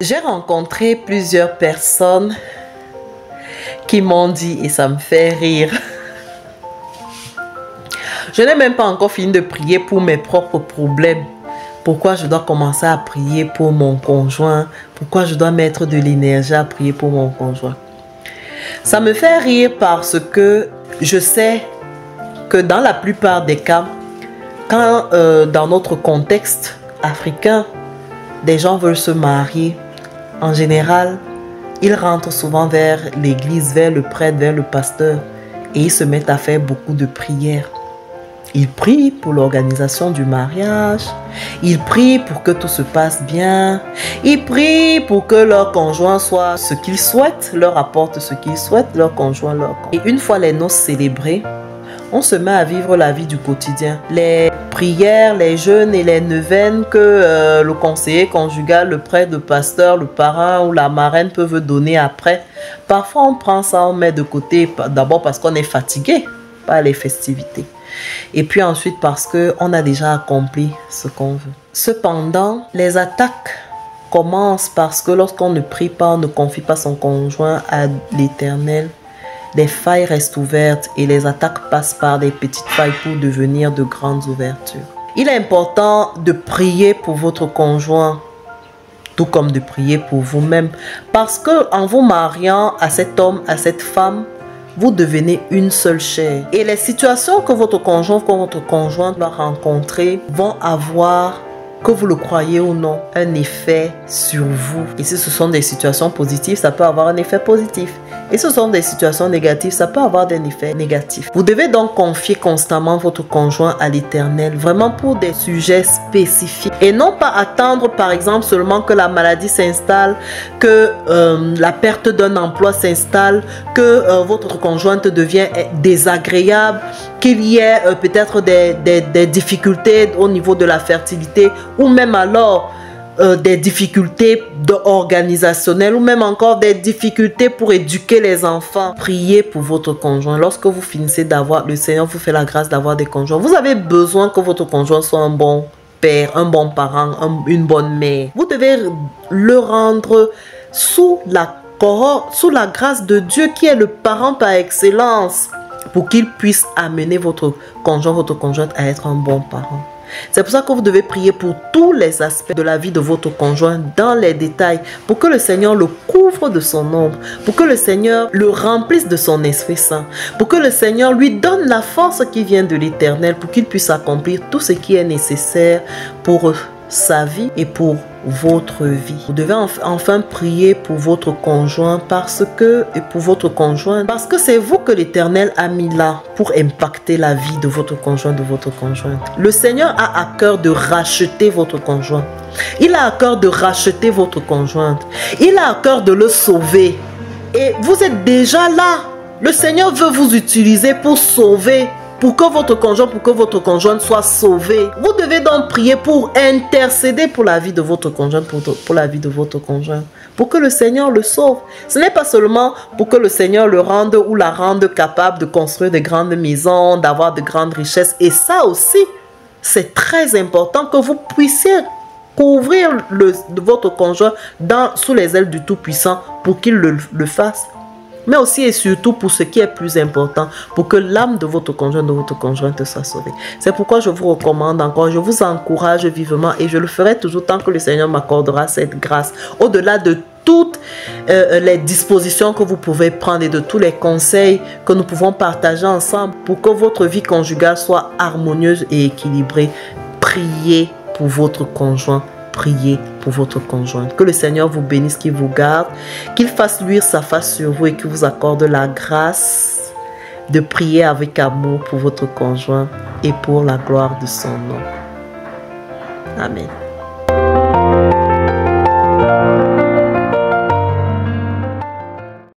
J'ai rencontré plusieurs personnes qui m'ont dit, et ça me fait rire, je n'ai même pas encore fini de prier pour mes propres problèmes. Pourquoi je dois commencer à prier pour mon conjoint? Pourquoi je dois mettre de l'énergie à prier pour mon conjoint? Ça me fait rire parce que je sais que dans la plupart des cas, quand dans notre contexte africain, des gens veulent se marier, en général, ils rentrent souvent vers l'église, vers le prêtre, vers le pasteur et ils se mettent à faire beaucoup de prières. Ils prient pour l'organisation du mariage, ils prient pour que tout se passe bien, ils prient pour que leur conjoint soit ce qu'ils souhaitent, leur apporte ce qu'ils souhaitent, leur conjoint leur conjoint. Et une fois les noces célébrées, on se met à vivre la vie du quotidien. Les prières, les jeûnes et les neuvaines que le conseiller conjugal, le prêtre, le pasteur, le parrain ou la marraine peuvent donner après. Parfois, on prend ça, on met de côté, d'abord parce qu'on est fatigué par les festivités. Et puis ensuite parce qu'on a déjà accompli ce qu'on veut. Cependant, les attaques commencent parce que lorsqu'on ne prie pas, on ne confie pas son conjoint à l'Éternel, les failles restent ouvertes et les attaques passent par des petites failles pour devenir de grandes ouvertures. Il est important de prier pour votre conjoint, tout comme de prier pour vous-même. Parce que en vous mariant à cet homme, à cette femme, vous devenez une seule chair. Et les situations que votre conjoint va rencontrer vont avoir, que vous le croyez ou non, un effet sur vous. Et si ce sont des situations positives, ça peut avoir un effet positif. Et si ce sont des situations négatives, ça peut avoir des effets négatifs. Vous devez donc confier constamment votre conjoint à l'Éternel, vraiment pour des sujets spécifiques. Et non pas attendre, par exemple, seulement que la maladie s'installe, que la perte d'un emploi s'installe, que votre conjointe devient désagréable, qu'il y ait peut-être des difficultés au niveau de la fertilité, ou même alors des difficultés organisationnelles ou même encore des difficultés pour éduquer les enfants. Priez pour votre conjoint. Lorsque vous finissez d'avoir, le Seigneur vous fait la grâce d'avoir des conjoints. Vous avez besoin que votre conjoint soit un bon père, un bon parent, une bonne mère. Vous devez le rendre sous la grâce de Dieu qui est le parent par excellence pour qu'il puisse amener votre conjoint, votre conjointe à être un bon parent. C'est pour ça que vous devez prier pour tous les aspects de la vie de votre conjoint dans les détails, pour que le Seigneur le couvre de son ombre, pour que le Seigneur le remplisse de son Esprit Saint, pour que le Seigneur lui donne la force qui vient de l'Éternel, pour qu'il puisse accomplir tout ce qui est nécessaire pour sa vie et pour votre vie. Vous devez enfin prier pour votre conjoint parce que c'est vous que l'Éternel a mis là pour impacter la vie de votre conjoint, de votre conjointe. Le Seigneur a à cœur de racheter votre conjoint. Il a à cœur de racheter votre conjointe. Il a à cœur de le sauver. Et vous êtes déjà là. Le Seigneur veut vous utiliser pour sauver, pour que votre conjoint, pour que votre conjointe soit sauvée. Vous devez donc prier pour intercéder pour la vie de votre conjoint, pour la vie de votre conjoint, pour que le Seigneur le sauve. Ce n'est pas seulement pour que le Seigneur le rende ou la rende capable de construire de grandes maisons, d'avoir de grandes richesses. Et ça aussi, c'est très important que vous puissiez couvrir votre conjoint sous les ailes du Tout-Puissant pour qu'il le fasse. Mais aussi et surtout pour ce qui est plus important, pour que l'âme de votre conjoint, de votre conjointe soit sauvée. C'est pourquoi je vous recommande encore, je vous encourage vivement et je le ferai toujours tant que le Seigneur m'accordera cette grâce. Au-delà de toutes les dispositions que vous pouvez prendre et de tous les conseils que nous pouvons partager ensemble pour que votre vie conjugale soit harmonieuse et équilibrée. Priez pour votre conjoint. Priez pour votre conjointe. Que le Seigneur vous bénisse, qu'il vous garde, qu'il fasse luire sa face sur vous et qu'il vous accorde la grâce de prier avec amour pour votre conjoint et pour la gloire de son nom. Amen.